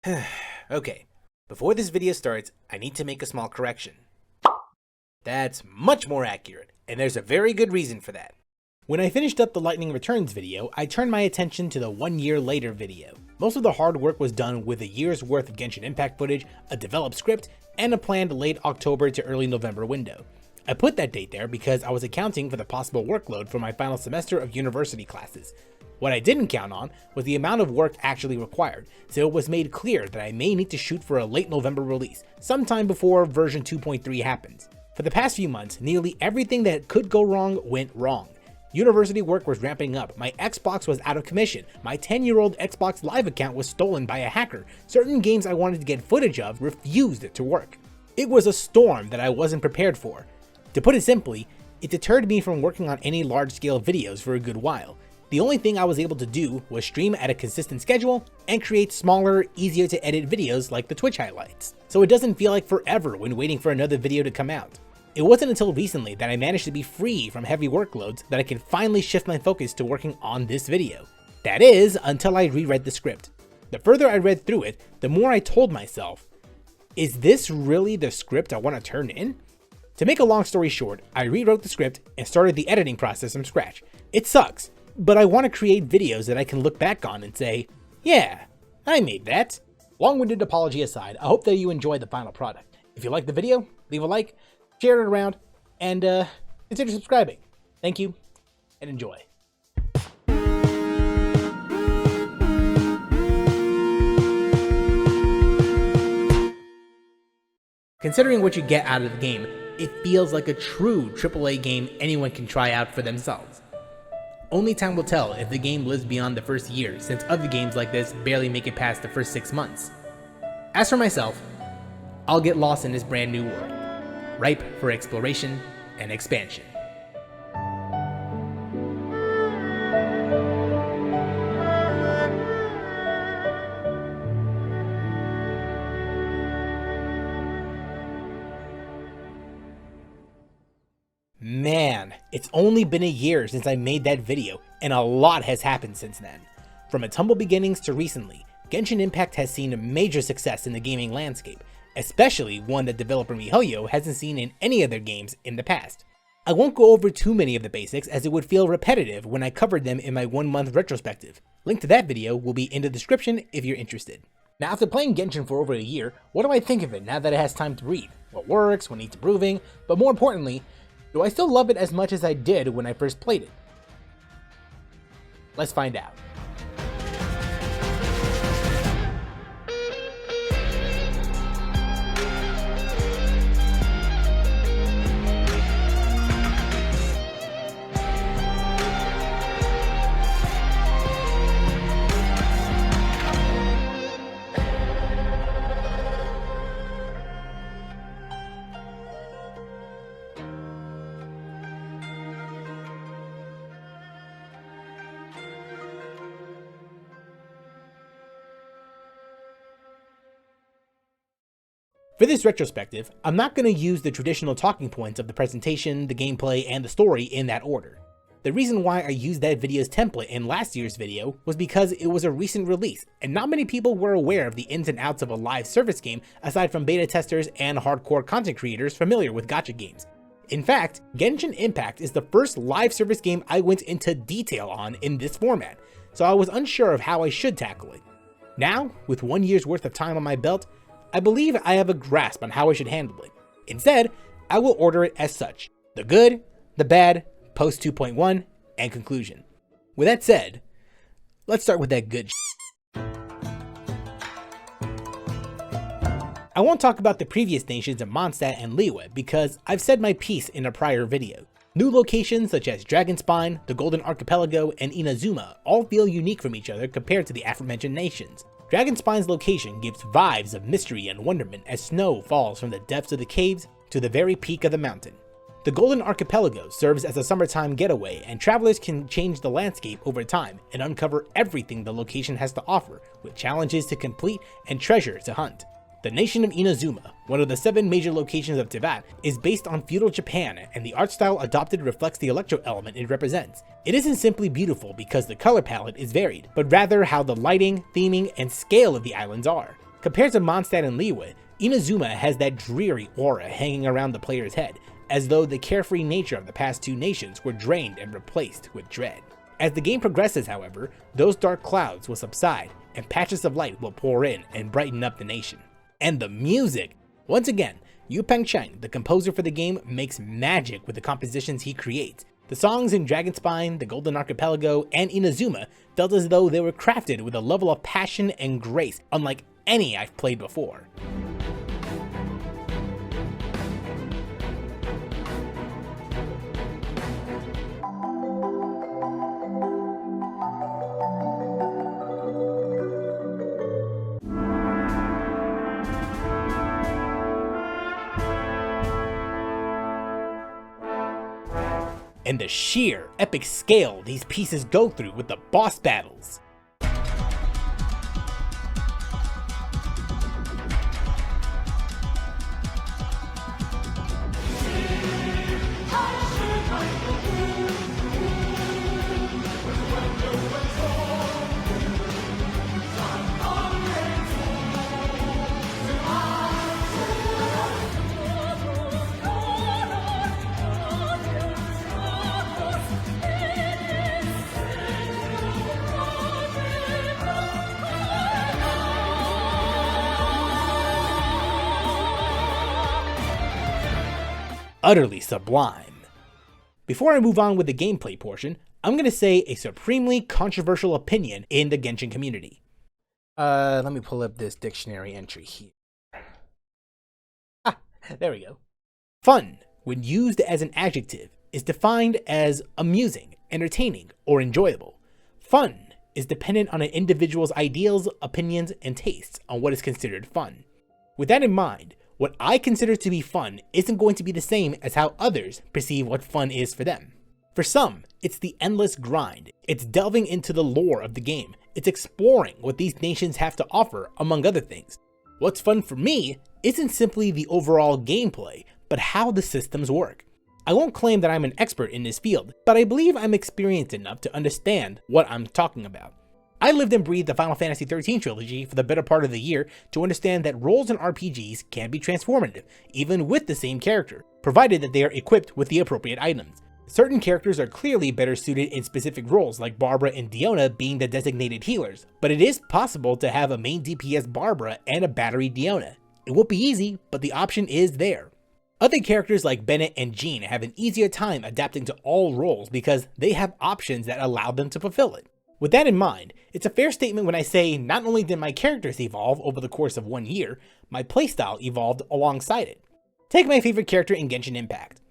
Okay, before this video starts, I need to make a small correction. That's much more accurate, and there's a very good reason for that. When I finished up the Lightning Returns video, I turned my attention to the 1 year later video. Most of the hard work was done with a year's worth of Genshin Impact footage, a developed script, and a planned late October to early November window. I put that date there because I was accounting for the possible workload for my final semester of university classes. What I didn't count on was the amount of work actually required, so it was made clear that I may need to shoot for a late November release, sometime before version 2.3 happens. For the past few months, nearly everything that could go wrong went wrong. University work was ramping up, my Xbox was out of commission, my 10-year-old Xbox Live account was stolen by a hacker, certain games I wanted to get footage of refused to work. It was a storm that I wasn't prepared for. To put it simply, it deterred me from working on any large-scale videos for a good while. The only thing I was able to do was stream at a consistent schedule and create smaller, easier to edit videos like the Twitch highlights, so it doesn't feel like forever when waiting for another video to come out. It wasn't until recently that I managed to be free from heavy workloads that I could finally shift my focus to working on this video. That is, until I reread the script. The further I read through it, the more I told myself, is this really the script I want to turn in? To make a long story short, I rewrote the script and started the editing process from scratch. It sucks, but I want to create videos that I can look back on and say, yeah, I made that. Long-winded apology aside, I hope that you enjoyed the final product. If you liked the video, leave a like, share it around, and consider subscribing. Thank you, and enjoy. Considering what you get out of the game, it feels like a true AAA game anyone can try out for themselves. Only time will tell if the game lives beyond the first year, since other games like this barely make it past the first 6 months. As for myself, I'll get lost in this brand new world, ripe for exploration and expansion. Man, it's only been a year since I made that video, and a lot has happened since then. From its humble beginnings to recently, Genshin Impact has seen a major success in the gaming landscape, especially one that developer miHoYo hasn't seen in any of their games in the past. I won't go over too many of the basics as it would feel repetitive when I covered them in my 1-month retrospective. Link to that video will be in the description if you're interested. Now, after playing Genshin for over a year, what do I think of it now that it has time to breathe? What works, what needs improving, but more importantly, do I still love it as much as I did when I first played it? Let's find out. For this retrospective, I'm not going to use the traditional talking points of the presentation, the gameplay, and the story in that order. The reason why I used that video's template in last year's video was because it was a recent release, and not many people were aware of the ins and outs of a live service game aside from beta testers and hardcore content creators familiar with gacha games. In fact, Genshin Impact is the first live service game I went into detail on in this format, so I was unsure of how I should tackle it. Now, with 1 year's worth of time on my belt, I believe I have a grasp on how I should handle it. Instead, I will order it as such: the good, the bad, post 2.1, and conclusion. With that said, let's start with that good I won't talk about the previous nations of Mondstadt and Liyue because I've said my piece in a prior video. New locations such as Dragonspine, the Golden Archipelago, and Inazuma all feel unique from each other compared to the aforementioned nations. Dragonspine's location gives vibes of mystery and wonderment as snow falls from the depths of the caves to the very peak of the mountain. The Golden Archipelago serves as a summertime getaway, and travelers can change the landscape over time and uncover everything the location has to offer, with challenges to complete and treasure to hunt. The nation of Inazuma, one of the 7 major locations of Teyvat, is based on feudal Japan, and the art style adopted reflects the electro element it represents. It isn't simply beautiful because the color palette is varied, but rather how the lighting, theming, and scale of the islands are. Compared to Mondstadt and Liyue, Inazuma has that dreary aura hanging around the player's head, as though the carefree nature of the past two nations were drained and replaced with dread. As the game progresses, however, those dark clouds will subside, and patches of light will pour in and brighten up the nation. And the music! Once again, Yu Pengcheng, the composer for the game, makes magic with the compositions he creates. The songs in Dragonspine, the Golden Archipelago, and Inazuma felt as though they were crafted with a level of passion and grace unlike any I've played before. And the sheer epic scale these pieces go through with the boss battles. Utterly sublime. Before I move on with the gameplay portion, I'm going to say a supremely controversial opinion in the Genshin community. Let me pull up this dictionary entry here. There we go. Fun, when used as an adjective, is defined as amusing, entertaining, or enjoyable. Fun is dependent on an individual's ideals, opinions, and tastes on what is considered fun. With that in mind, what I consider to be fun isn't going to be the same as how others perceive what fun is for them. For some, it's the endless grind, it's delving into the lore of the game, it's exploring what these nations have to offer, among other things. What's fun for me isn't simply the overall gameplay, but how the systems work. I won't claim that I'm an expert in this field, but I believe I'm experienced enough to understand what I'm talking about. I lived and breathed the Final Fantasy XIII trilogy for the better part of the year to understand that roles in RPGs can be transformative, even with the same character, provided that they are equipped with the appropriate items. Certain characters are clearly better suited in specific roles, like Barbara and Diona being the designated healers, but it is possible to have a main DPS Barbara and a battery Diona. It won't be easy, but the option is there. Other characters like Bennett and Jean have an easier time adapting to all roles because they have options that allow them to fulfill it. With that in mind, it's a fair statement when I say not only did my characters evolve over the course of 1 year, my playstyle evolved alongside it. Take my favorite character in Genshin Impact.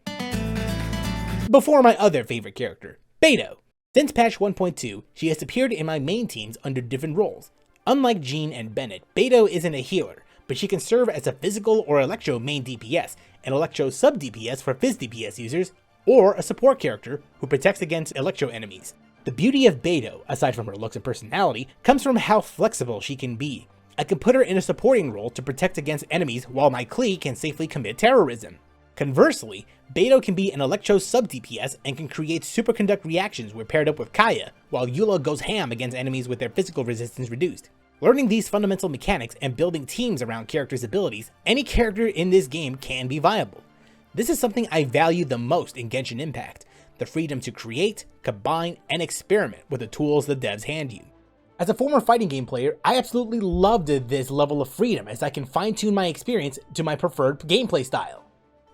Before my other favorite character, Beidou. Since patch 1.2, she has appeared in my main teams under different roles. Unlike Jean and Bennett, Beidou isn't a healer, but she can serve as a physical or electro main DPS, an electro sub DPS for phys DPS users, or a support character who protects against electro enemies. The beauty of Beidou, aside from her looks and personality, comes from how flexible she can be. I can put her in a supporting role to protect against enemies while my Klee can safely commit terrorism. Conversely, Beidou can be an electro sub DPS and can create superconduct reactions when paired up with Kaeya, while Eula goes ham against enemies with their physical resistance reduced. Learning these fundamental mechanics and building teams around characters' abilities, any character in this game can be viable. This is something I value the most in Genshin Impact. The freedom to create, combine, and experiment with the tools the devs hand you. As a former fighting game player, I absolutely loved this level of freedom as I can fine-tune my experience to my preferred gameplay style.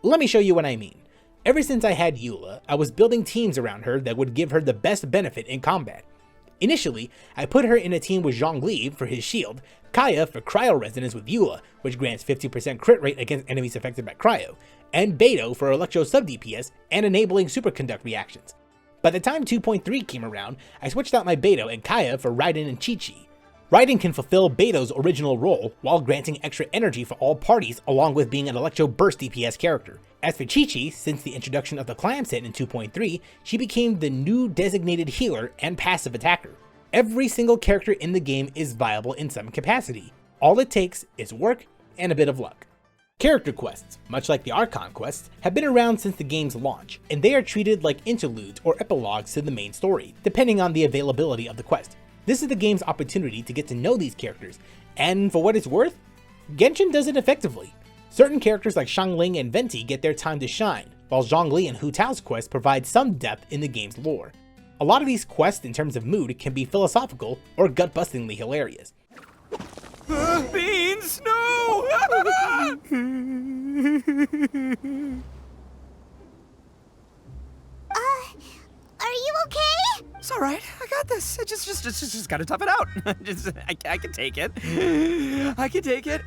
Let me show you what I mean. Ever since I had Eula, I was building teams around her that would give her the best benefit in combat. Initially, I put her in a team with Zhongli for his shield, Kaeya for cryo resonance with Eula, which grants 50% crit rate against enemies affected by cryo, and Beidou for electro sub DPS and enabling superconduct reactions. By the time 2.3 came around, I switched out my Beidou and Kaeya for Raiden and Chi-Chi. Raiden can fulfill Beidou's original role while granting extra energy for all parties along with being an electro burst DPS character. As for Chi-Chi, since the introduction of the clam set in 2.3, she became the new designated healer and passive attacker. Every single character in the game is viable in some capacity. All it takes is work and a bit of luck. Character quests, much like the Archon quests, have been around since the game's launch, and they are treated like interludes or epilogues to the main story, depending on the availability of the quest. This is the game's opportunity to get to know these characters, and for what it's worth, Genshin does it effectively. Certain characters like Xiangling and Venti get their time to shine, while Zhongli and Hu Tao's quests provide some depth in the game's lore. A lot of these quests in terms of mood can be philosophical or gut-bustingly hilarious. Beans, no! Are you okay? It's all right. I got this. I just gotta tough it out. I can take it. I can take it.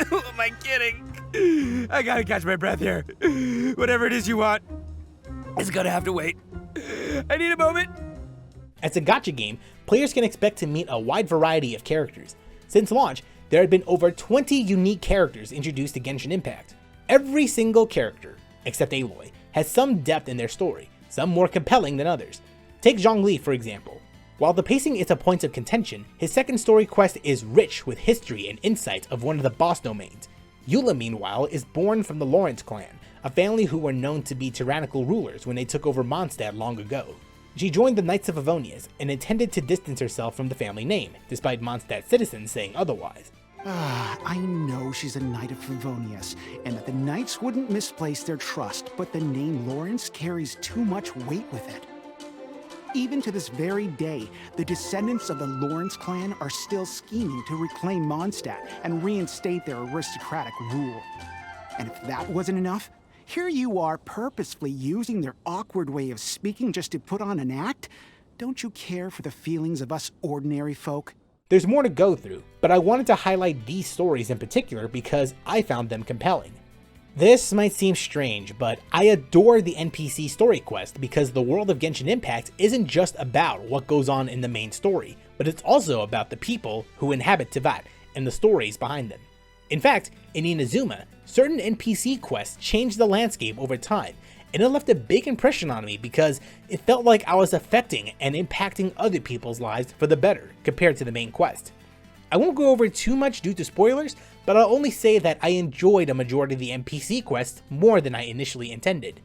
Who am I kidding? I gotta catch my breath here. Whatever it is you want, it's gonna have to wait. I need a moment. As a gacha game, players can expect to meet a wide variety of characters. Since launch, there have been over 20 unique characters introduced to Genshin Impact. Every single character, except Aloy, has some depth in their story, some more compelling than others. Take Zhongli for example. While the pacing is a point of contention, his second story quest is rich with history and insight of one of the boss domains. Eula meanwhile is born from the Lawrence clan, a family who were known to be tyrannical rulers when they took over Mondstadt long ago. She joined the Knights of Favonius and intended to distance herself from the family name, despite Mondstadt citizens saying otherwise. I know she's a Knight of Favonius, and that the Knights wouldn't misplace their trust, but the name Lawrence carries too much weight with it. Even to this very day, the descendants of the Lawrence clan are still scheming to reclaim Mondstadt and reinstate their aristocratic rule. And if that wasn't enough, here you are purposefully using their awkward way of speaking just to put on an act? Don't you care for the feelings of us ordinary folk? There's more to go through, but I wanted to highlight these stories in particular because I found them compelling. This might seem strange, but I adore the NPC story quest because the world of Genshin Impact isn't just about what goes on in the main story, but it's also about the people who inhabit Teyvat and the stories behind them. In fact, in Inazuma, certain NPC quests changed the landscape over time, and it left a big impression on me because it felt like I was affecting and impacting other people's lives for the better compared to the main quest. I won't go over too much due to spoilers, but I'll only say that I enjoyed a majority of the NPC quests more than I initially intended.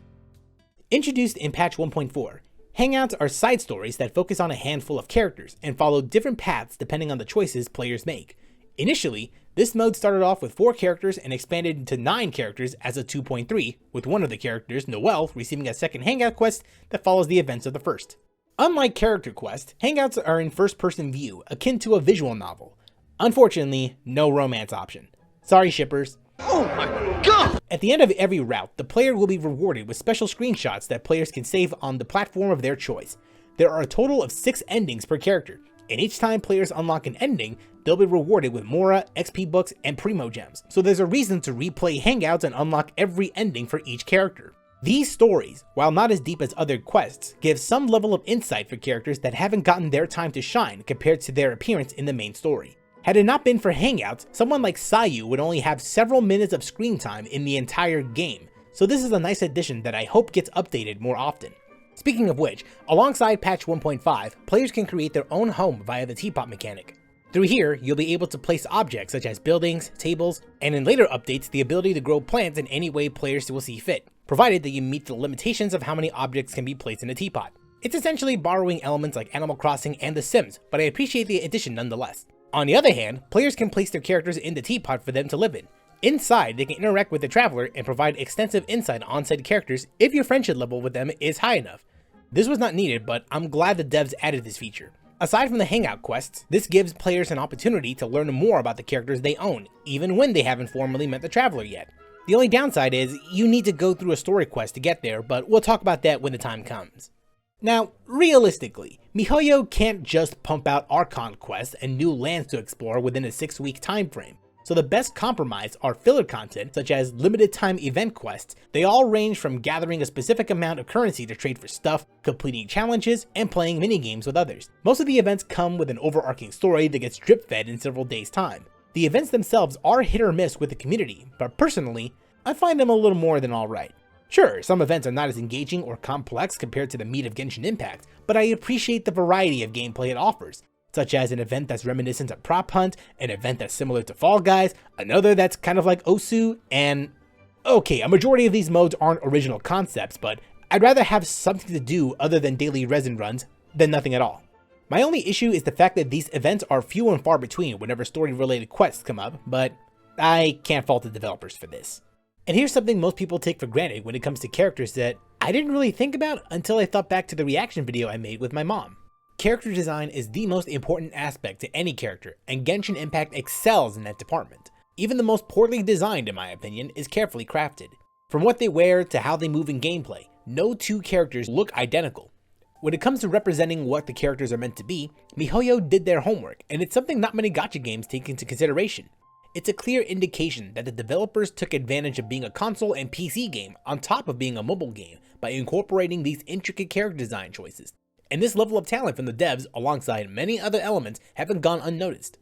Introduced in patch 1.4, Hangouts are side stories that focus on a handful of characters and follow different paths depending on the choices players make. Initially, this mode started off with 4 characters and expanded into 9 characters as a 2.3, with one of the characters, Noelle, receiving a second Hangout quest that follows the events of the first. Unlike character quests, Hangouts are in first-person view, akin to a visual novel. Unfortunately, no romance option. Sorry shippers. Oh my god! At the end of every route, the player will be rewarded with special screenshots that players can save on the platform of their choice. There are a total of 6 endings per character, and each time players unlock an ending, they'll be rewarded with Mora, XP books, and Primo Gems, so there's a reason to replay Hangouts and unlock every ending for each character. These stories, while not as deep as other quests, give some level of insight for characters that haven't gotten their time to shine compared to their appearance in the main story. Had it not been for Hangouts, someone like Sayu would only have several minutes of screen time in the entire game, so this is a nice addition that I hope gets updated more often. Speaking of which, alongside patch 1.5, players can create their own home via the teapot mechanic. Through here, you'll be able to place objects such as buildings, tables, and in later updates the ability to grow plants in any way players will see fit, provided that you meet the limitations of how many objects can be placed in a teapot. It's essentially borrowing elements like Animal Crossing and The Sims, but I appreciate the addition nonetheless. On the other hand, players can place their characters in the teapot for them to live in. Inside, they can interact with the traveler and provide extensive insight on said characters if your friendship level with them is high enough. This was not needed, but I'm glad the devs added this feature. Aside from the Hangout quests, this gives players an opportunity to learn more about the characters they own, even when they haven't formally met the traveler yet. The only downside is, you need to go through a story quest to get there, but we'll talk about that when the time comes. Now, realistically, MiHoYo can't just pump out Archon quests and new lands to explore within a 6-week time frame. So the best compromise are filler content such as limited time event quests. They all range from gathering a specific amount of currency to trade for stuff, completing challenges, and playing minigames with others. Most of the events come with an overarching story that gets drip fed in several days' time. The events themselves are hit or miss with the community, but personally, I find them a little more than alright. Sure, some events are not as engaging or complex compared to the meat of Genshin Impact, but I appreciate the variety of gameplay it offers, such as an event that's reminiscent of Prop Hunt, an event that's similar to Fall Guys, another that's kind of like Osu, and okay, a majority of these modes aren't original concepts, but I'd rather have something to do other than daily resin runs than nothing at all. My only issue is the fact that these events are few and far between whenever story-related quests come up, but I can't fault the developers for this. And here's something most people take for granted when it comes to characters that I didn't really think about until I thought back to the reaction video I made with my mom. Character design is the most important aspect to any character, and Genshin Impact excels in that department. Even the most poorly designed, in my opinion, is carefully crafted. From what they wear to how they move in gameplay, no two characters look identical. When it comes to representing what the characters are meant to be, MiHoYo did their homework, and it's something not many gacha games take into consideration. It's a clear indication that the developers took advantage of being a console and PC game on top of being a mobile game by incorporating these intricate character design choices. And this level of talent from the devs, alongside many other elements, haven't gone unnoticed.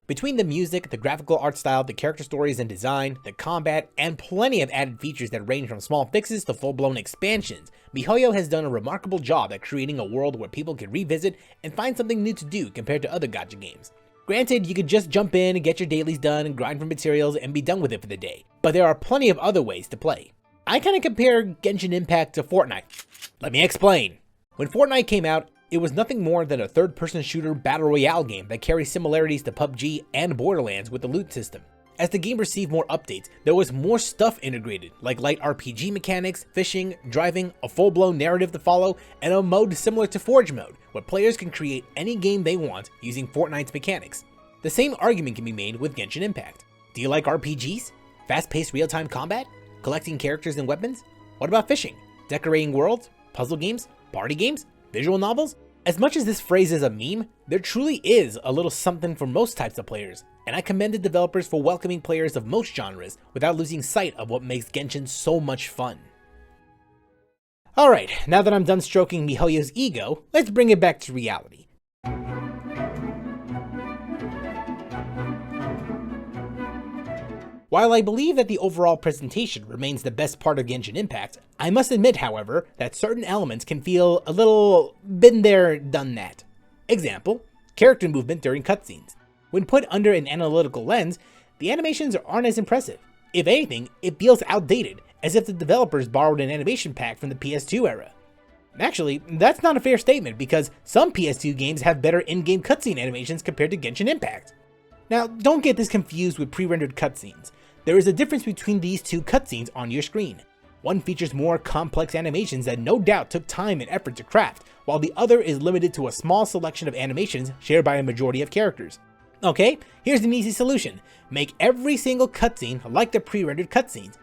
Between the music, the graphical art style, the character stories and design, the combat, and plenty of added features that range from small fixes to full-blown expansions, MiHoYo has done a remarkable job at creating a world where people can revisit and find something new to do compared to other gacha games. Granted, you could just jump in and get your dailies done and grind for materials and be done with it for the day, but there are plenty of other ways to play. I kinda compare Genshin Impact to Fortnite. Let me explain. When Fortnite came out, it was nothing more than a third-person shooter battle royale game that carries similarities to PUBG and Borderlands with the loot system. As the game received more updates, there was more stuff integrated, like light RPG mechanics, fishing, driving, a full-blown narrative to follow, and a mode similar to Forge mode, where players can create any game they want using Fortnite's mechanics. The same argument can be made with Genshin Impact. Do you like RPGs? Fast-paced real-time combat? Collecting characters and weapons? What about fishing? Decorating worlds? Puzzle games? Party games? Visual novels? As much as this phrase is a meme, there truly is a little something for most types of players, and I commend the developers for welcoming players of most genres without losing sight of what makes Genshin so much fun. Alright, now that I'm done stroking MiHoYo's ego, let's bring it back to reality. While I believe that the overall presentation remains the best part of Genshin Impact, I must admit, however, that certain elements can feel a little been there, done that. Example, character movement during cutscenes. When put under an analytical lens, the animations aren't as impressive. If anything, it feels outdated, as if the developers borrowed an animation pack from the PS2 era. Actually, that's not a fair statement because some PS2 games have better in-game cutscene animations compared to Genshin Impact. Now, don't get this confused with pre-rendered cutscenes. There is a difference between these two cutscenes on your screen. One features more complex animations that no doubt took time and effort to craft, while the other is limited to a small selection of animations shared by a majority of characters. Okay, here's an easy solution. Make every single cutscene like the pre-rendered cutscenes.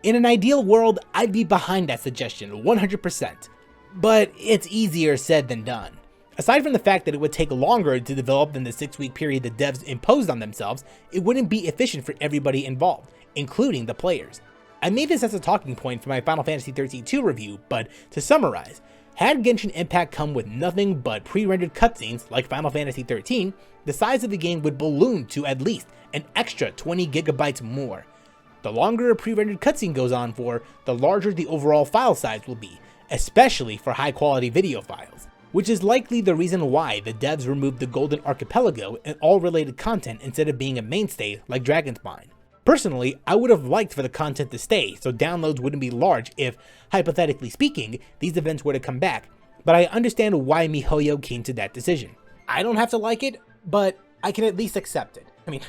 In an ideal world, I'd be behind that suggestion 100%, but it's easier said than done. Aside from the fact that it would take longer to develop than the 6-week period the devs imposed on themselves, it wouldn't be efficient for everybody involved, including the players. I made this as a talking point for my Final Fantasy XIII 2 review, but to summarize, had Genshin Impact come with nothing but pre-rendered cutscenes like Final Fantasy XIII, the size of the game would balloon to at least an extra 20 gigabytes more. The longer a pre-rendered cutscene goes on for, the larger the overall file size will be, especially for high-quality video files. Which is likely the reason why the devs removed the Golden Archipelago and all related content instead of being a mainstay like Dragon's Mine. Personally, I would have liked for the content to stay so downloads wouldn't be large if, hypothetically speaking, these events were to come back, but I understand why MiHoYo came to that decision. I don't have to like it, but I can at least accept it. I mean,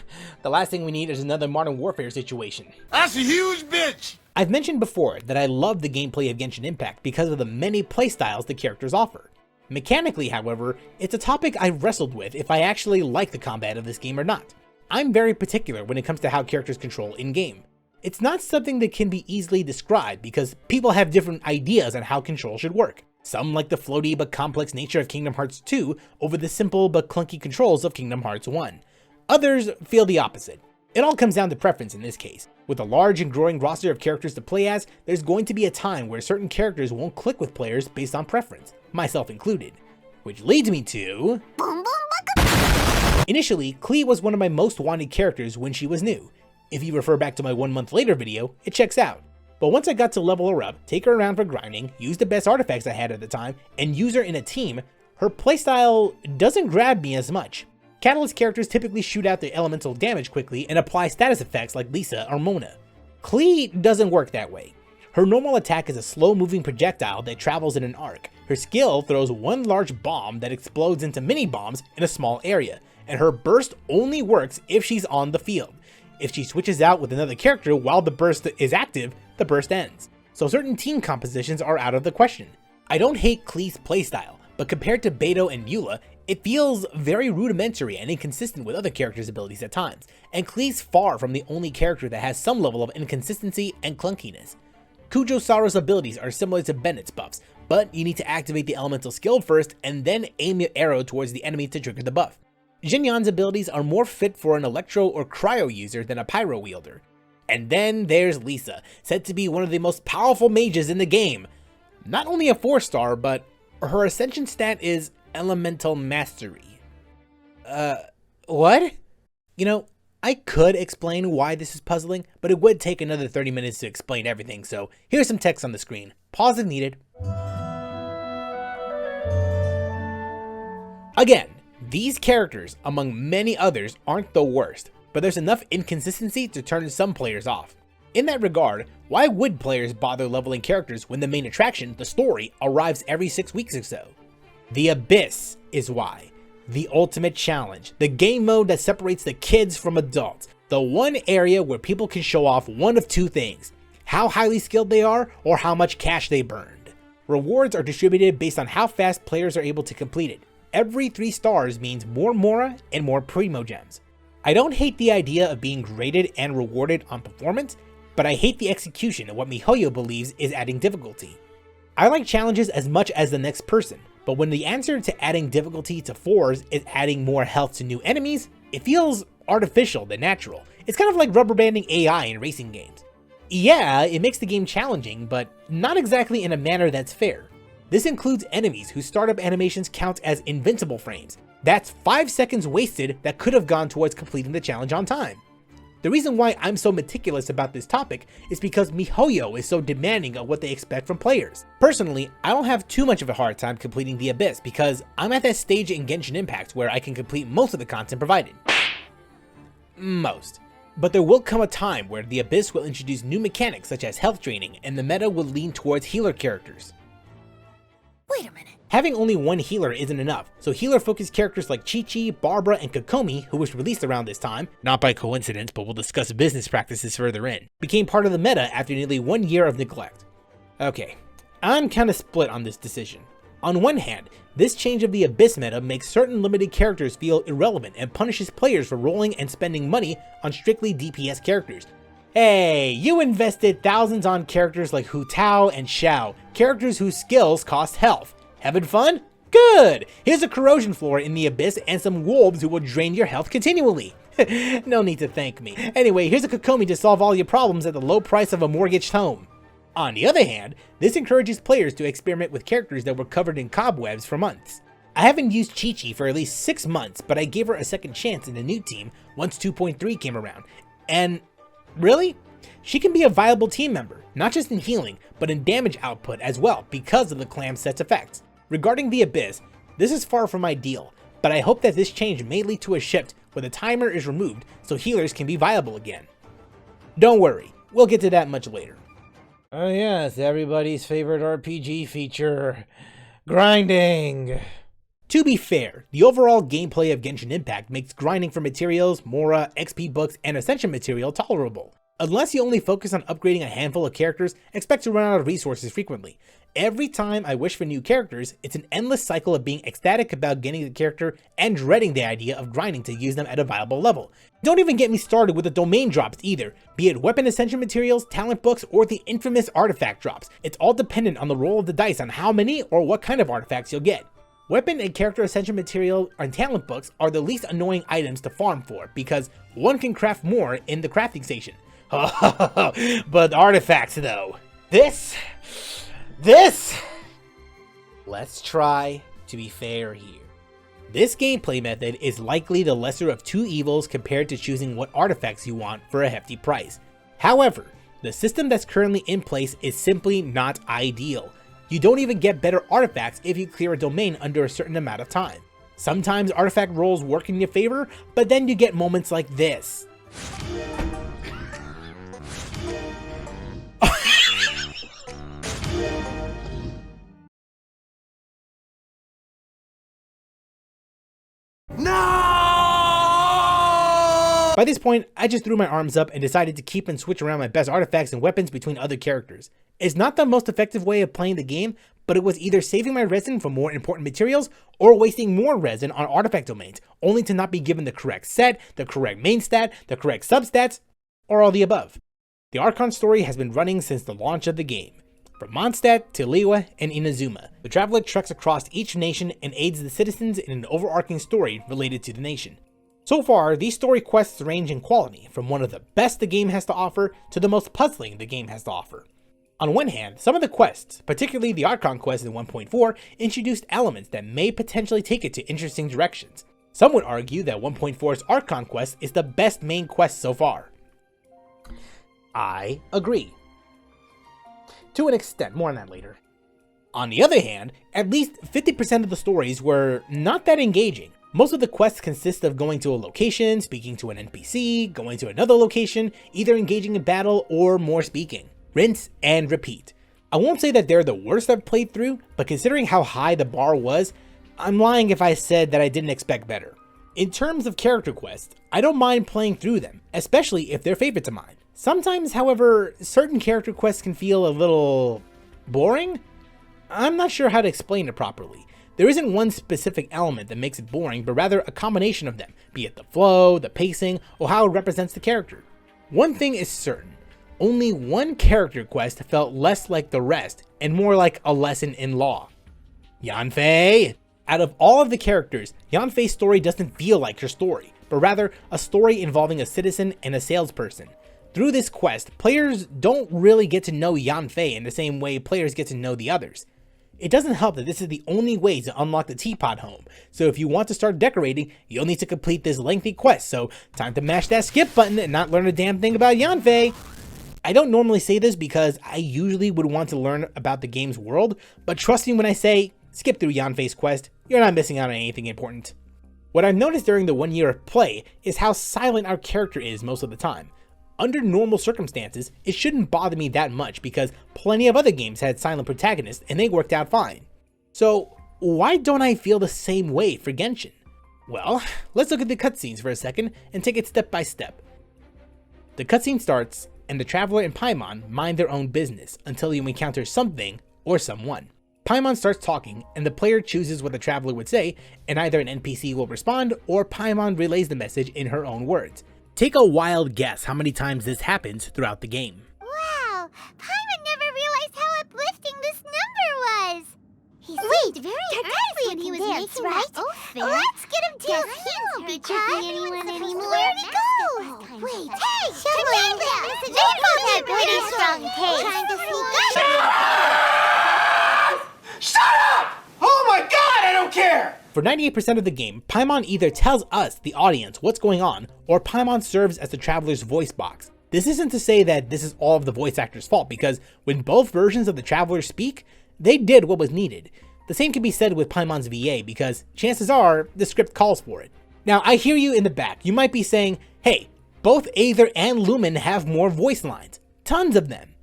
the last thing we need is another Modern Warfare situation. That's a huge bitch! I've mentioned before that I love the gameplay of Genshin Impact because of the many playstyles the characters offer. Mechanically, however, it's a topic I wrestled with if I actually like the combat of this game or not. I'm very particular when it comes to how characters control in-game. It's not something that can be easily described because people have different ideas on how control should work. Some like the floaty but complex nature of Kingdom Hearts 2 over the simple but clunky controls of Kingdom Hearts 1. Others feel the opposite. It all comes down to preference in this case. With a large and growing roster of characters to play as, there's going to be a time where certain characters won't click with players based on preference, myself included. Which leads me to... Initially, Klee was one of my most wanted characters when she was new. If you refer back to my 1 month later video, it checks out. But once I got to level her up, take her around for grinding, use the best artifacts I had at the time, and use her in a team, her playstyle doesn't grab me as much. Catalyst characters typically shoot out their elemental damage quickly and apply status effects like Lisa or Mona. Klee doesn't work that way. Her normal attack is a slow-moving projectile that travels in an arc. Her skill throws one large bomb that explodes into mini-bombs in a small area, and her burst only works if she's on the field. If she switches out with another character while the burst is active, the burst ends. So certain team compositions are out of the question. I don't hate Klee's playstyle, but compared to Beto and Eula, it feels very rudimentary and inconsistent with other characters' abilities at times, and Klee's far from the only character that has some level of inconsistency and clunkiness. Kujo-Sara's abilities are similar to Bennett's buffs, but you need to activate the elemental skill first and then aim your arrow towards the enemy to trigger the buff. Jinyan's abilities are more fit for an electro or cryo user than a pyro wielder. And then there's Lisa, said to be one of the most powerful mages in the game. Not only a 4-star, but her ascension stat is Elemental Mastery. What? You know, I could explain why this is puzzling, but it would take another 30 minutes to explain everything, so here's some text on the screen. Pause if needed. Again, these characters, among many others, aren't the worst, but there's enough inconsistency to turn some players off. In that regard, why would players bother leveling characters when the main attraction, the story, arrives every 6 weeks or so? The Abyss is why. The ultimate challenge, the game mode that separates the kids from adults, the one area where people can show off one of two things: how highly skilled they are or how much cash they burned. Rewards are distributed based on how fast players are able to complete it. Every 3 stars means more Mora and more Primo Gems. I don't hate the idea of being graded and rewarded on performance, but I hate the execution of what MiHoYo believes is adding difficulty. I like challenges as much as the next person, but when the answer to adding difficulty to 4s is adding more health to new enemies, it feels artificial than natural. It's kind of like rubber banding AI in racing games. Yeah, it makes the game challenging, but not exactly in a manner that's fair. This includes enemies whose startup animations count as invincible frames. That's 5 seconds wasted that could have gone towards completing the challenge on time. The reason why I'm so meticulous about this topic is because MiHoYo is so demanding of what they expect from players. Personally, I don't have too much of a hard time completing the Abyss because I'm at that stage in Genshin Impact where I can complete most of the content provided. Most. But there will come a time where the Abyss will introduce new mechanics such as health training, and the meta will lean towards healer characters. Wait a minute. Having only one healer isn't enough, so healer-focused characters like Chi-Chi, Barbara, and Kokomi, who was released around this time, not by coincidence but we'll discuss business practices further in, became part of the meta after nearly 1 year of neglect. Okay, I'm kinda split on this decision. On one hand, this change of the Abyss meta makes certain limited characters feel irrelevant and punishes players for rolling and spending money on strictly DPS characters. Hey, you invested thousands on characters like Hu Tao and Xiao, characters whose skills cost health. Having fun? Good! Here's a corrosion floor in the Abyss and some wolves who will drain your health continually. No need to thank me. Anyway, here's a Kokomi to solve all your problems at the low price of a mortgaged home. On the other hand, this encourages players to experiment with characters that were covered in cobwebs for months. I haven't used Chi-Chi for at least 6 months, but I gave her a second chance in the new team once 2.3 came around. And really? She can be a viable team member, not just in healing, but in damage output as well because of the clam set's effects. Regarding the Abyss, this is far from ideal, but I hope that this change may lead to a shift where the timer is removed so healers can be viable again. Don't worry, we'll get to that much later. Oh yes, everybody's favorite RPG feature, grinding. To be fair, the overall gameplay of Genshin Impact makes grinding for materials, Mora, XP books, and Ascension material tolerable. Unless you only focus on upgrading a handful of characters, expect to run out of resources frequently. Every time I wish for new characters, it's an endless cycle of being ecstatic about getting the character and dreading the idea of grinding to use them at a viable level. Don't even get me started with the domain drops either, be it weapon ascension materials, talent books, or the infamous artifact drops. It's all dependent on the roll of the dice on how many or what kind of artifacts you'll get. Weapon and character ascension material and talent books are the least annoying items to farm for because one can craft more in the crafting station. But artifacts though. This. Let's try to be fair here. This gameplay method is likely the lesser of two evils compared to choosing what artifacts you want for a hefty price. However, the system that's currently in place is simply not ideal. You don't even get better artifacts if you clear a domain under a certain amount of time. Sometimes artifact rolls work in your favor, but then you get moments like this. By this point, I just threw my arms up and decided to keep and switch around my best artifacts and weapons between other characters. It's not the most effective way of playing the game, but it was either saving my resin for more important materials or wasting more resin on artifact domains, only to not be given the correct set, the correct main stat, the correct substats, or all the above. The Archon Story has been running since the launch of the game. From Mondstadt to Liyue and Inazuma, the traveler treks across each nation and aids the citizens in an overarching story related to the nation. So far, these story quests range in quality, from one of the best the game has to offer to the most puzzling the game has to offer. On one hand, some of the quests, particularly the Archon quest in 1.4, introduced elements that may potentially take it to interesting directions. Some would argue that 1.4's Archon quest is the best main quest so far. I agree. To an extent, more on that later. On the other hand, at least 50% of the stories were not that engaging. Most of the quests consist of going to a location, speaking to an NPC, going to another location, either engaging in battle or more speaking. Rinse and repeat. I won't say that they're the worst I've played through, but considering how high the bar was, I'm lying if I said that I didn't expect better. In terms of character quests, I don't mind playing through them, especially if they're favorites of mine. Sometimes, however, certain character quests can feel a little boring? I'm not sure how to explain it properly. There isn't one specific element that makes it boring, but rather a combination of them, be it the flow, the pacing, or how it represents the character. One thing is certain, only one character quest felt less like the rest, and more like a lesson in law. Yanfei! Out of all of the characters, Yanfei's story doesn't feel like her story, but rather a story involving a citizen and a salesperson. Through this quest, players don't really get to know Yanfei in the same way players get to know the others. It doesn't help that this is the only way to unlock the teapot home, so if you want to start decorating, you'll need to complete this lengthy quest, so time to mash that skip button and not learn a damn thing about Yanfei. I don't normally say this because I usually would want to learn about the game's world, but trust me when I say, skip through Yanfei's quest, you're not missing out on anything important. What I've noticed during the 1 year of play is how silent our character is most of the time. Under normal circumstances, it shouldn't bother me that much because plenty of other games had silent protagonists and they worked out fine. So why don't I feel the same way for Genshin? Well, let's look at the cutscenes for a second and take it step by step. The cutscene starts and the traveler and Paimon mind their own business until you encounter something or someone. Paimon starts talking and the player chooses what the traveler would say, and either an NPC will respond or Paimon relays the message in her own words. Take a wild guess how many times this happens throughout the game. Wow! Paimon never realized how uplifting this number was! He seemed very early when he was making that oath there. Let's get him down. He won't be tricking anyone anymore. Where'd he go? Wait, hey! Shenha! They both have pretty strong taste. Trying to sneak up. Shut up! Oh my god, I don't care! For 98% of the game, Paimon either tells us, the audience, what's going on, or Paimon serves as the traveler's voice box. This isn't to say that this is all of the voice actor's fault, because when both versions of the traveler speak, they did what was needed. The same can be said with Paimon's VA, because chances are, the script calls for it. Now, I hear you in the back. You might be saying, hey, both Aether and Lumen have more voice lines. Tons of them.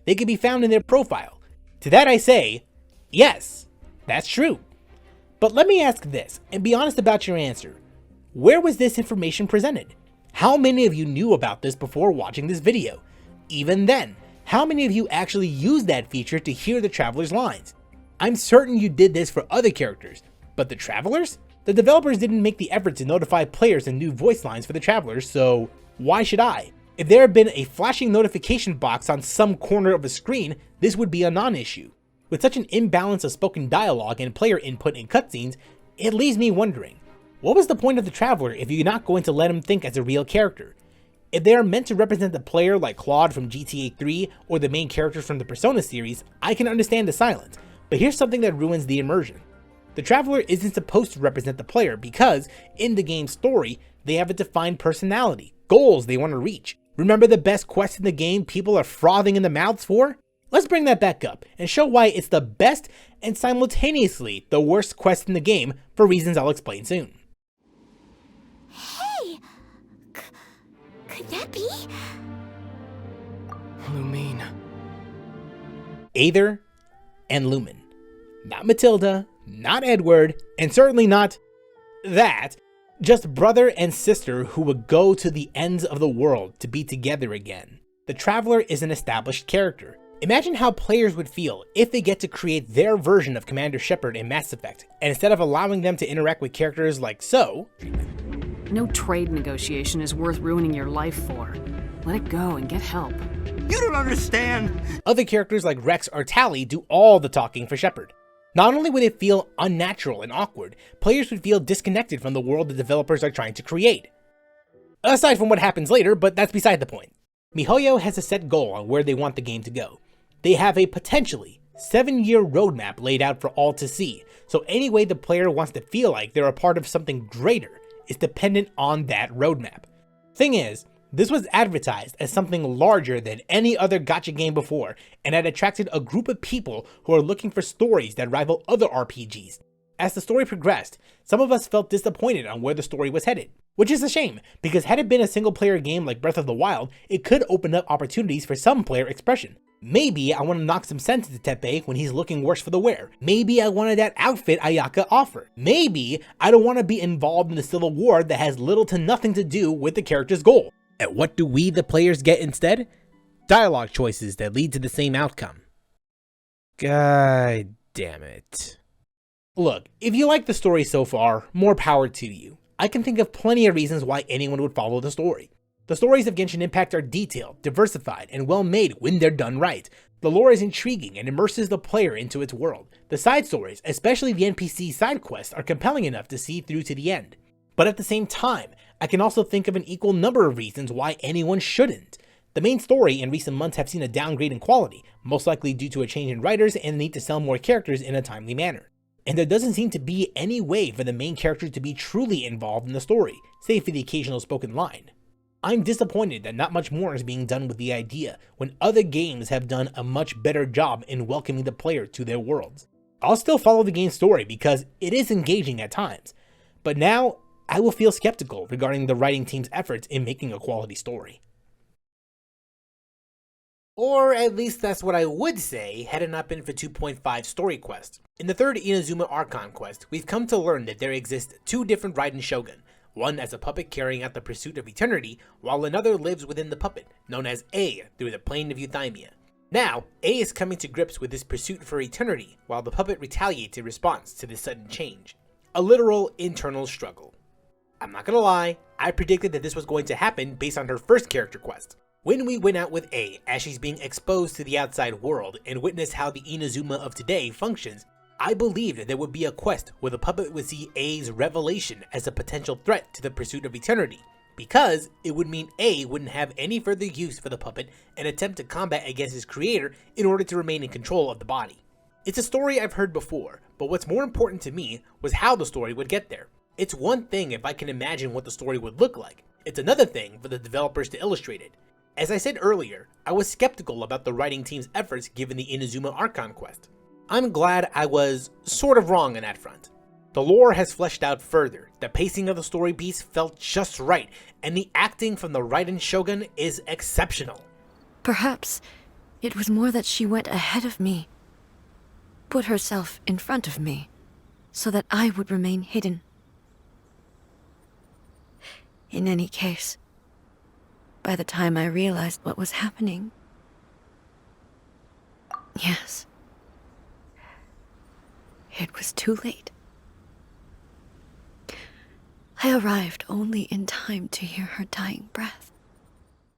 They can be found in their profile. To that I say, yes, that's true. But let me ask this, and be honest about your answer. Where was this information presented? How many of you knew about this before watching this video? Even then, how many of you actually used that feature to hear the traveler's lines? I'm certain you did this for other characters, but the travelers? The developers didn't make the effort to notify players and new voice lines for the travelers, so why should I? If there had been a flashing notification box on some corner of the screen, this would be a non-issue. With such an imbalance of spoken dialogue and player input in cutscenes, it leaves me wondering, what was the point of the traveler if you're not going to let him think as a real character? If they are meant to represent the player like Claude from GTA 3 or the main characters from the Persona series, I can understand the silence, but here's something that ruins the immersion. The traveler isn't supposed to represent the player because, in the game's story, they have a defined personality, goals they want to reach. Remember the best quest in the game people are frothing in the mouths for? Let's bring that back up and show why it's the best and simultaneously the worst quest in the game for reasons I'll explain soon. Hey! Could that be? Lumine. Aether and Lumen. Not Matilda, not Edward, and certainly not that. Just brother and sister who would go to the ends of the world to be together again. The Traveler is an established character. Imagine how players would feel if they get to create their version of Commander Shepard in Mass Effect, and instead of allowing them to interact with characters like so. No trade negotiation is worth ruining your life for. Let it go and get help. You don't understand. Other characters like Rex or Tali do all the talking for Shepard. Not only would it feel unnatural and awkward, players would feel disconnected from the world the developers are trying to create. Aside from what happens later, but that's beside the point. MiHoYo has a set goal on where they want the game to go. They have a potentially 7-year roadmap laid out for all to see, so any way the player wants to feel like they're a part of something greater is dependent on that roadmap. Thing is, this was advertised as something larger than any other gacha game before, and had attracted a group of people who are looking for stories that rival other RPGs. As the story progressed, some of us felt disappointed on where the story was headed, which is a shame, because had it been a single player game like Breath of the Wild, it could open up opportunities for some player expression. Maybe I want to knock some sense into Teppei when he's looking worse for the wear. Maybe I wanted that outfit Ayaka offered. Maybe I don't want to be involved in a civil war that has little to nothing to do with the character's goal. And what do we, the players, get instead? Dialogue choices that lead to the same outcome. God damn it. Look, if you like the story so far, more power to you. I can think of plenty of reasons why anyone would follow the story. The stories of Genshin Impact are detailed, diversified, and well made when they're done right. The lore is intriguing and immerses the player into its world. The side stories, especially the NPC side quests, are compelling enough to see through to the end. But at the same time, I can also think of an equal number of reasons why anyone shouldn't. The main story in recent months have seen a downgrade in quality, most likely due to a change in writers and the need to sell more characters in a timely manner. And there doesn't seem to be any way for the main character to be truly involved in the story, save for the occasional spoken line. I'm disappointed that not much more is being done with the idea, when other games have done a much better job in welcoming the player to their worlds. I'll still follow the game's story because it is engaging at times, but now I will feel skeptical regarding the writing team's efforts in making a quality story. Or at least that's what I would say had it not been for 2.5 story quests. In the third Inazuma Archon quest, we've come to learn that there exist two different Raiden Shogun, one as a puppet carrying out the pursuit of eternity, while another lives within the puppet, known as A through the plane of Euthymia. Now, A is coming to grips with this pursuit for eternity, while the puppet retaliates in response to this sudden change. A literal internal struggle. I'm not gonna lie, I predicted that this was going to happen based on her first character quest. When we went out with A as she's being exposed to the outside world and witness how the Inazuma of today functions, I believed there would be a quest where the puppet would see A's revelation as a potential threat to the pursuit of eternity, because it would mean A wouldn't have any further use for the puppet and attempt to combat against his creator in order to remain in control of the body. It's a story I've heard before, but what's more important to me was how the story would get there. It's one thing if I can imagine what the story would look like, it's another thing for the developers to illustrate it. As I said earlier, I was skeptical about the writing team's efforts given the Inazuma Archon quest. I'm glad I was sort of wrong on that front. The lore has fleshed out further, the pacing of the story beats felt just right, and the acting from the Raiden Shogun is exceptional. Perhaps it was more that she went ahead of me, put herself in front of me, so that I would remain hidden. In any case, by the time I realized what was happening, yes, it was too late. I arrived only in time to hear her dying breath.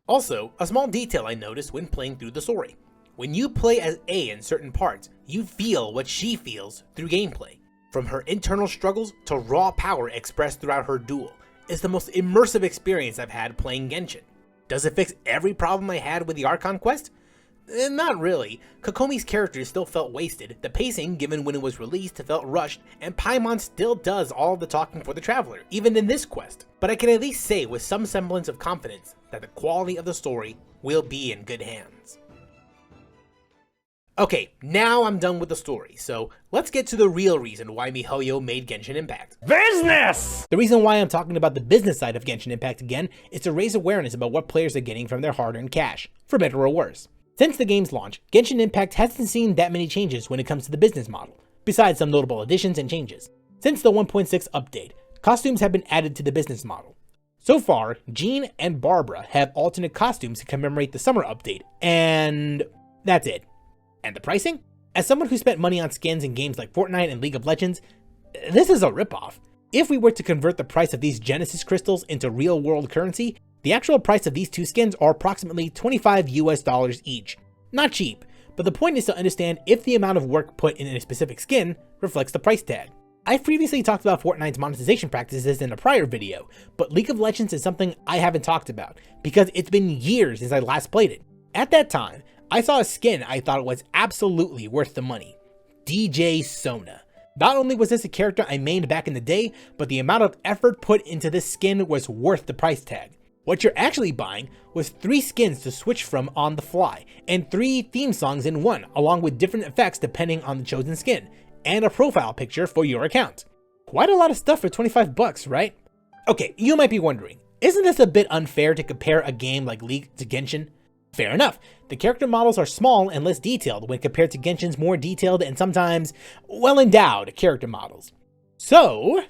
Also, a small detail I noticed when playing through the story. When you play as A in certain parts, you feel what she feels through gameplay. From her internal struggles to raw power expressed throughout her duel. It's the most immersive experience I've had playing Genshin. Does it fix every problem I had with the Archon quest? Not really. Kokomi's character still felt wasted, the pacing given when it was released felt rushed, and Paimon still does all the talking for the Traveler, even in this quest. But I can at least say with some semblance of confidence that the quality of the story will be in good hands. Okay, now I'm done with the story, so let's get to the real reason why MiHoYo made Genshin Impact. Business! The reason why I'm talking about the business side of Genshin Impact again is to raise awareness about what players are getting from their hard-earned cash, for better or worse. Since the game's launch, Genshin Impact hasn't seen that many changes when it comes to the business model, besides some notable additions and changes. Since the 1.6 update, costumes have been added to the business model. So far, Jean and Barbara have alternate costumes to commemorate the summer update, and that's it. And the pricing? As someone who spent money on skins in games like Fortnite and League of Legends, this is a ripoff. If we were to convert the price of these Genesis crystals into real-world currency, the actual price of these two skins are approximately $25 US each. Not cheap, but the point is to understand if the amount of work put in a specific skin reflects the price tag. I've previously talked about Fortnite's monetization practices in a prior video, but League of Legends is something I haven't talked about, because it's been years since I last played it. At that time, I saw a skin I thought was absolutely worth the money. DJ Sona. Not only was this a character I mained back in the day, but the amount of effort put into this skin was worth the price tag. What you're actually buying was 3 skins to switch from on the fly, and 3 theme songs in one, along with different effects depending on the chosen skin, and a profile picture for your account. Quite a lot of stuff for 25 bucks, right? Okay, you might be wondering, isn't this a bit unfair to compare a game like League to Genshin? Fair enough, the character models are small and less detailed when compared to Genshin's more detailed and sometimes well-endowed character models. So,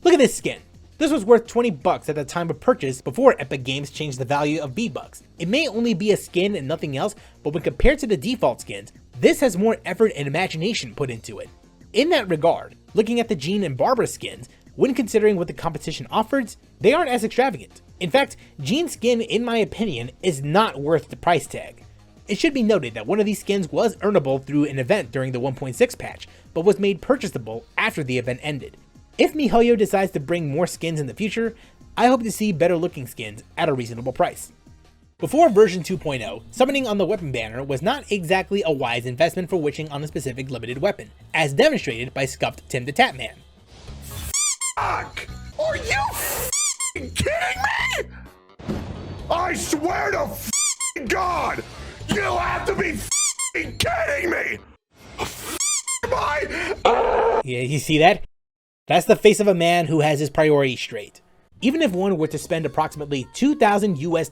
look at this skin. This was worth 20 bucks at the time of purchase before Epic Games changed the value of V-Bucks. It may only be a skin and nothing else, but when compared to the default skins, this has more effort and imagination put into it. In that regard, looking at the Jean and Barbara skins, when considering what the competition offers, they aren't as extravagant. In fact, Jean's skin, in my opinion, is not worth the price tag. It should be noted that one of these skins was earnable through an event during the 1.6 patch, but was made purchasable after the event ended. If MiHoYo decides to bring more skins in the future, I hope to see better looking skins at a reasonable price. Before version 2.0, summoning on the weapon banner was not exactly a wise investment for wishing on a specific limited weapon, as demonstrated by Scuffed Tim the Tatman. Fuck! Are you f***ing kidding me? I swear to f***ing God, you have to be f***ing kidding me! Yeah, you see that? That's the face of a man who has his priorities straight. Even if one were to spend approximately $2,000 US,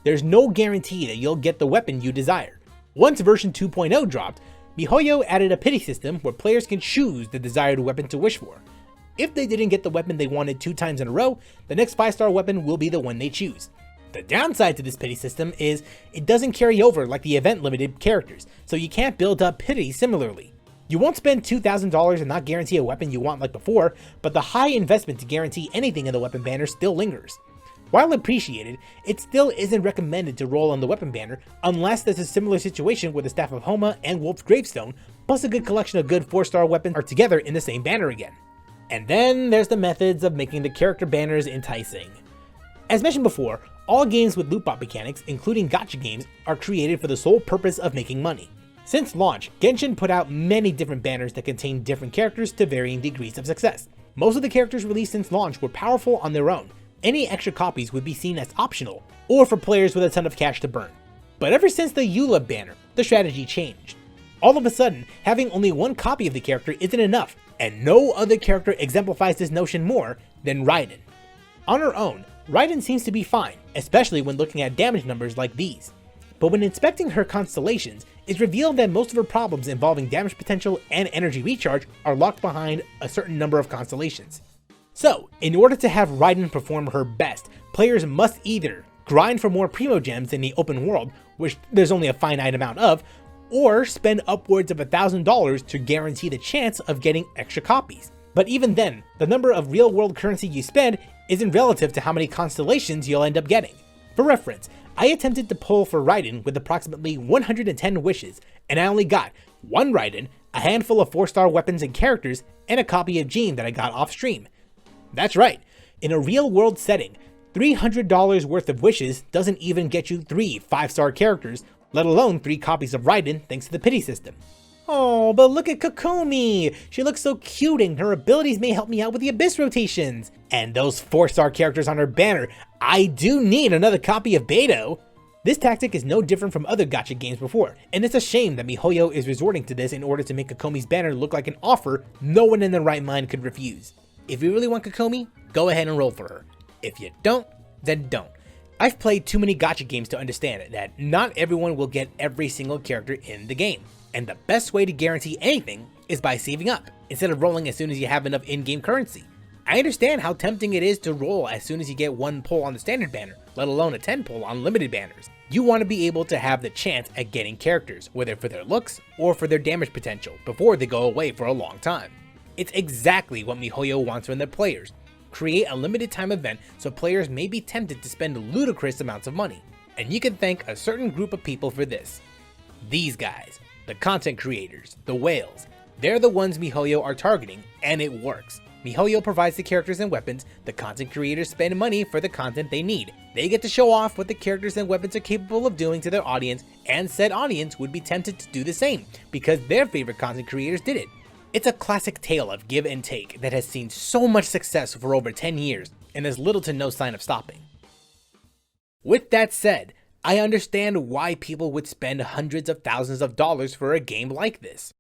there's no guarantee that you'll get the weapon you desire. Once version 2.0 dropped, MiHoYo added a pity system where players can choose the desired weapon to wish for. If they didn't get the weapon they wanted 2 times in a row, the next 5-star weapon will be the one they choose. The downside to this pity system is it doesn't carry over like the event limited characters, so you can't build up pity similarly. You won't spend $2,000 and not guarantee a weapon you want like before, but the high investment to guarantee anything in the weapon banner still lingers. While appreciated, it still isn't recommended to roll on the weapon banner unless there's a similar situation where the Staff of Homa and Wolf's Gravestone plus a good collection of good 4-star weapons are together in the same banner again. And then there's the methods of making the character banners enticing. As mentioned before, all games with loot box mechanics, including gacha games, are created for the sole purpose of making money. Since launch, Genshin put out many different banners that contain different characters to varying degrees of success. Most of the characters released since launch were powerful on their own. Any extra copies would be seen as optional, or for players with a ton of cash to burn. But ever since the Eula banner, the strategy changed. All of a sudden, having only one copy of the character isn't enough, and no other character exemplifies this notion more than Raiden. On her own, Raiden seems to be fine, especially when looking at damage numbers like these. But when inspecting her constellations, it's revealed that most of her problems involving damage potential and energy recharge are locked behind a certain number of constellations. So, in order to have Raiden perform her best, players must either grind for more Primo Gems in the open world, which there's only a finite amount of, or spend upwards of $1,000 to guarantee the chance of getting extra copies. But even then, the number of real-world currency you spend isn't relative to how many constellations you'll end up getting. For reference, I attempted to pull for Raiden with approximately 110 wishes, and I only got 1 Raiden, a handful of 4-star weapons and characters, and a copy of Jean that I got off stream. That's right, in a real-world setting, $300 worth of wishes doesn't even get you 3 5-star characters, let alone 3 copies of Raiden thanks to the pity system. Oh, but look at Kokomi! She looks so cute and her abilities may help me out with the Abyss rotations. And those 4-star characters on her banner, I do need another copy of Beidou! This tactic is no different from other gacha games before, and it's a shame that MiHoYo is resorting to this in order to make Kokomi's banner look like an offer no one in their right mind could refuse. If you really want Kokomi, go ahead and roll for her. If you don't, then don't. I've played too many gacha games to understand that not everyone will get every single character in the game. And the best way to guarantee anything is by saving up, instead of rolling as soon as you have enough in-game currency. I understand how tempting it is to roll as soon as you get 1 pull on the standard banner, let alone a 10 pull on limited banners. You want to be able to have the chance at getting characters, whether for their looks or for their damage potential, before they go away for a long time. It's exactly what miHoYo wants from their players. Create a limited time event so players may be tempted to spend ludicrous amounts of money. And you can thank a certain group of people for this. These guys, the content creators, the whales, they're the ones miHoYo are targeting, and it works. miHoYo provides the characters and weapons, the content creators spend money for the content they need. They get to show off what the characters and weapons are capable of doing to their audience, and said audience would be tempted to do the same, because their favorite content creators did it. It's a classic tale of give and take that has seen so much success for over 10 years, and there's little to no sign of stopping. With that said, I understand why people would spend hundreds of thousands of dollars for a game like this.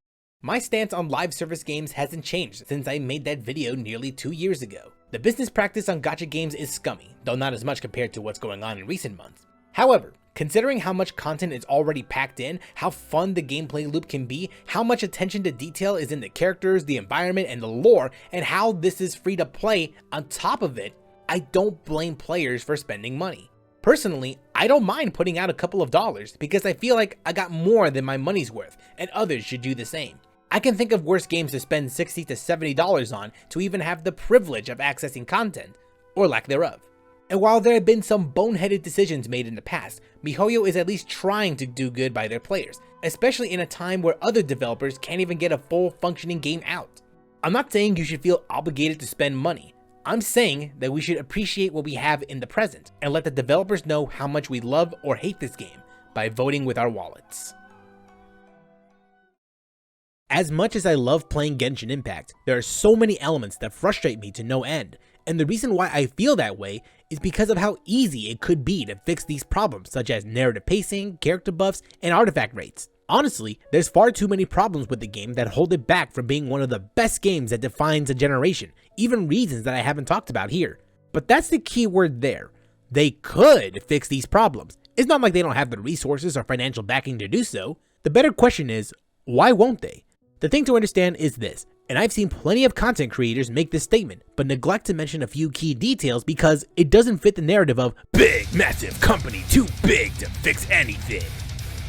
My stance on live service games hasn't changed since I made that video nearly 2 years ago. The business practice on gacha games is scummy, though not as much compared to what's going on in recent months. However, considering how much content is already packed in, how fun the gameplay loop can be, how much attention to detail is in the characters, the environment, and the lore, and how this is free to play on top of it, I don't blame players for spending money. Personally, I don't mind putting out a couple of dollars because I feel like I got more than my money's worth, and others should do the same. I can think of worse games to spend $60 to $70 on to even have the privilege of accessing content, or lack thereof. And while there have been some boneheaded decisions made in the past, miHoYo is at least trying to do good by their players, especially in a time where other developers can't even get a full functioning game out. I'm not saying you should feel obligated to spend money. I'm saying that we should appreciate what we have in the present and let the developers know how much we love or hate this game by voting with our wallets. As much as I love playing Genshin Impact, there are so many elements that frustrate me to no end, and the reason why I feel that way is because of how easy it could be to fix these problems such as narrative pacing, character buffs, and artifact rates. Honestly, there's far too many problems with the game that hold it back from being one of the best games that defines a generation, even reasons that I haven't talked about here. But that's the key word there. They could fix these problems. It's not like they don't have the resources or financial backing to do so. The better question is, why won't they? The thing to understand is this, and I've seen plenty of content creators make this statement, but neglect to mention a few key details because it doesn't fit the narrative of big, massive company too big to fix anything.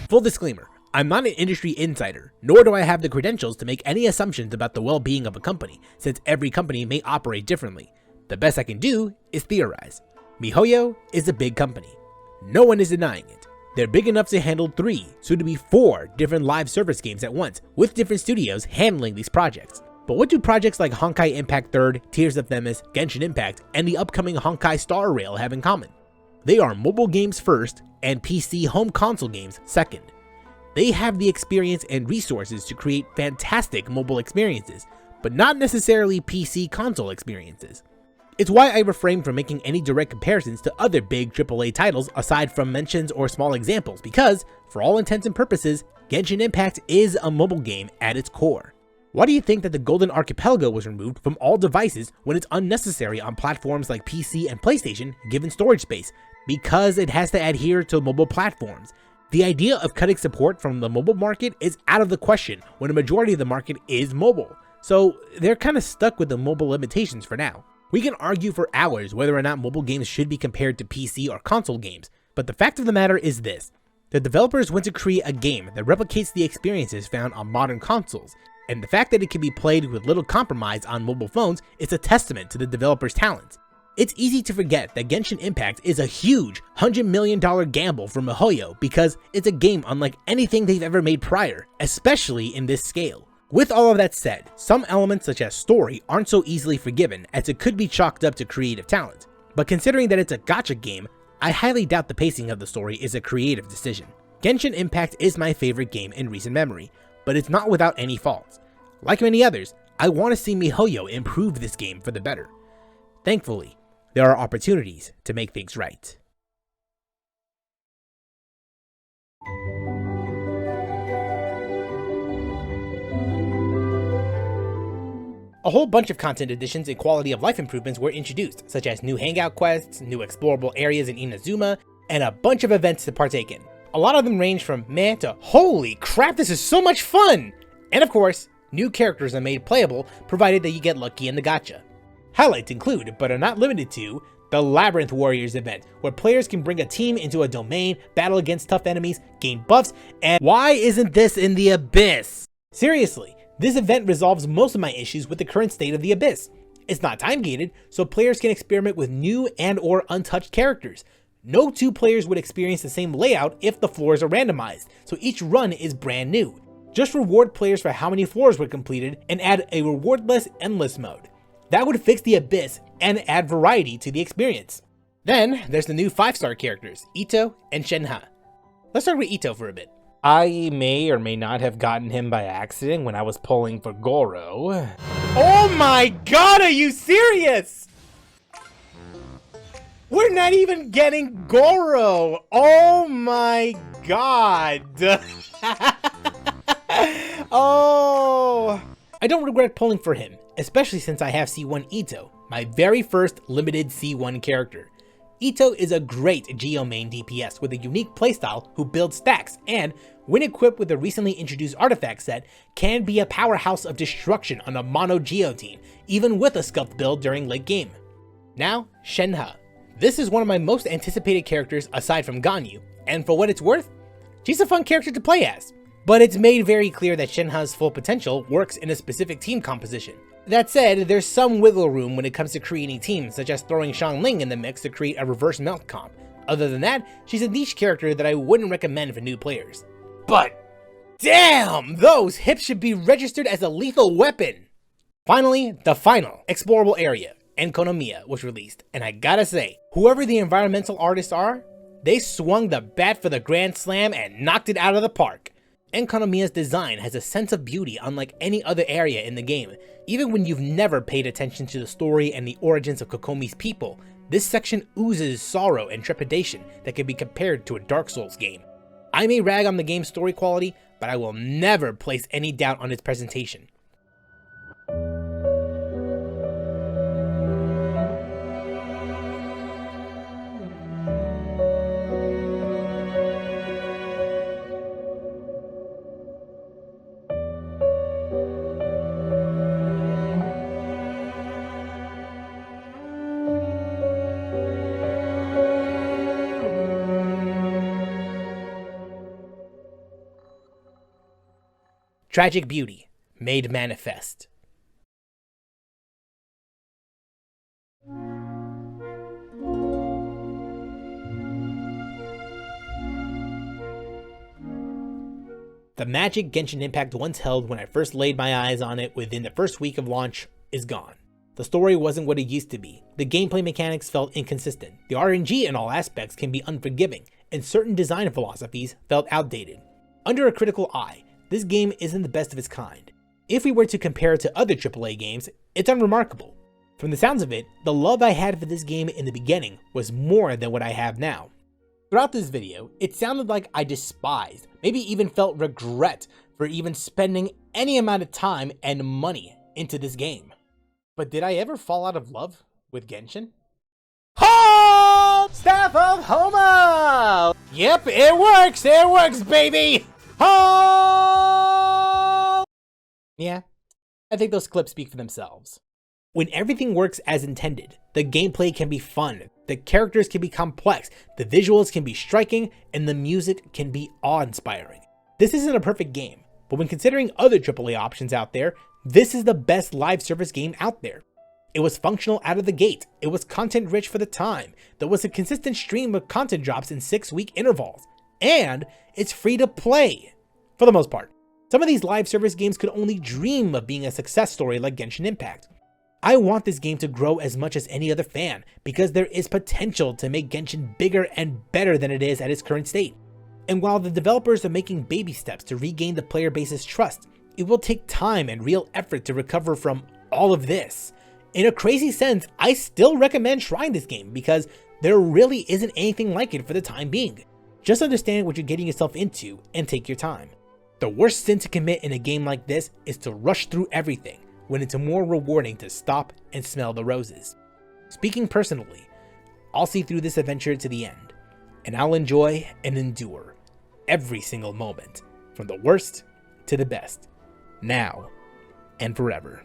Full disclaimer, I'm not an industry insider, nor do I have the credentials to make any assumptions about the well-being of a company, since every company may operate differently. The best I can do is theorize. miHoYo is a big company. No one is denying it. They're big enough to handle 3, soon to be 4 different live service games at once, with different studios handling these projects. But what do projects like Honkai Impact 3rd, Tears of Themis, Genshin Impact, and the upcoming Honkai Star Rail have in common? They are mobile games first, and PC home console games second. They have the experience and resources to create fantastic mobile experiences, but not necessarily PC console experiences. It's why I refrain from making any direct comparisons to other big AAA titles aside from mentions or small examples because, for all intents and purposes, Genshin Impact is a mobile game at its core. Why do you think that the Golden Archipelago was removed from all devices when it's unnecessary on platforms like PC and PlayStation given storage space? Because it has to adhere to mobile platforms. The idea of cutting support from the mobile market is out of the question when a majority of the market is mobile. So they're kind of stuck with the mobile limitations for now. We can argue for hours whether or not mobile games should be compared to PC or console games, but the fact of the matter is this. The developers went to create a game that replicates the experiences found on modern consoles, and the fact that it can be played with little compromise on mobile phones is a testament to the developers' talents. It's easy to forget that Genshin Impact is a huge $100 million gamble for miHoYo because it's a game unlike anything they've ever made prior, especially in this scale. With all of that said, some elements such as story aren't so easily forgiven as it could be chalked up to creative talent. But considering that it's a gacha game, I highly doubt the pacing of the story is a creative decision. Genshin Impact is my favorite game in recent memory, but it's not without any faults. Like many others, I want to see miHoYo improve this game for the better. Thankfully, there are opportunities to make things right. A whole bunch of content additions and quality of life improvements were introduced, such as new hangout quests, new explorable areas in Inazuma, and a bunch of events to partake in. A lot of them range from meh to holy crap, this is so much fun! And of course, New characters are made playable provided that you get lucky in the gacha. Highlights include, but are not limited to, the Labyrinth Warriors event, where players can bring a team into a domain, battle against tough enemies, gain buffs, and why isn't this in the Abyss? Seriously, this event resolves most of my issues with the current state of the Abyss. It's not time gated, so players can experiment with new and or untouched characters. No two players would experience the same layout if the floors are randomized, so each run is brand new. Just reward players for how many floors were completed and add a rewardless endless mode. That would fix the Abyss and add variety to the experience. Then there's the new 5-star characters, Ito and Shenha. Let's start with Ito for a bit. I may or may not have gotten him by accident when I was pulling for Goro. Oh my god, are you serious? We're not even getting Goro! Oh my god! Oh! I don't regret pulling for him, especially since I have C1 Ito, my very first limited C1 character. Ito is a great Geo main DPS with a unique playstyle who builds stacks and, when equipped with the recently introduced artifact set, can be a powerhouse of destruction on a mono Geo team, even with a scuffed build during late game. Now, Shenha. This is one of my most anticipated characters aside from Ganyu, and for what it's worth, she's a fun character to play as. But it's made very clear that Shenha's full potential works in a specific team composition. That said, there's some wiggle room when it comes to creating teams, such as throwing Xiangling in the mix to create a reverse melt comp. Other than that, she's a niche character that I wouldn't recommend for new players. But damn, those hips should be registered as a lethal weapon! Finally, the final explorable area, Enkonomiya, was released, and I gotta say, whoever the environmental artists are, they swung the bat for the Grand Slam and knocked it out of the park. Enkonomiya's design has a sense of beauty unlike any other area in the game. Even when you've never paid attention to the story and the origins of Kokomi's people, this section oozes sorrow and trepidation that can be compared to a Dark Souls game. I may rag on the game's story quality, but I will never place any doubt on its presentation. Tragic beauty made manifest. The magic Genshin Impact once held when I first laid my eyes on it within the first week of launch is gone. The story wasn't what it used to be, the gameplay mechanics felt inconsistent, the RNG in all aspects can be unforgiving, and certain design philosophies felt outdated. Under a critical eye, this game isn't the best of its kind. If we were to compare it to other AAA games, it's unremarkable. From the sounds of it, the love I had for this game in the beginning was more than what I have now. Throughout this video, it sounded like I despised, maybe even felt regret for even spending any amount of time and money into this game. But did I ever fall out of love with Genshin? Ho! Staff of Homa! Yep, it works, baby! Ho! Yeah, I think those clips speak for themselves. When everything works as intended, the gameplay can be fun, the characters can be complex, the visuals can be striking, and the music can be awe-inspiring. This isn't a perfect game, but when considering other AAA options out there, this is the best live service game out there. It was functional out of the gate, it was content rich for the time, there was a consistent stream of content drops in 6-week intervals, and it's free to play, for the most part. Some of these live service games could only dream of being a success story like Genshin Impact. I want this game to grow as much as any other fan, because there is potential to make Genshin bigger and better than it is at its current state. And while the developers are making baby steps to regain the player base's trust, it will take time and real effort to recover from all of this. In a crazy sense, I still recommend trying this game because there really isn't anything like it for the time being. Just understand what you're getting yourself into and take your time. The worst sin to commit in a game like this is to rush through everything, when it's more rewarding to stop and smell the roses. Speaking personally, I'll see through this adventure to the end, and I'll enjoy and endure every single moment, from the worst to the best. Now, and forever.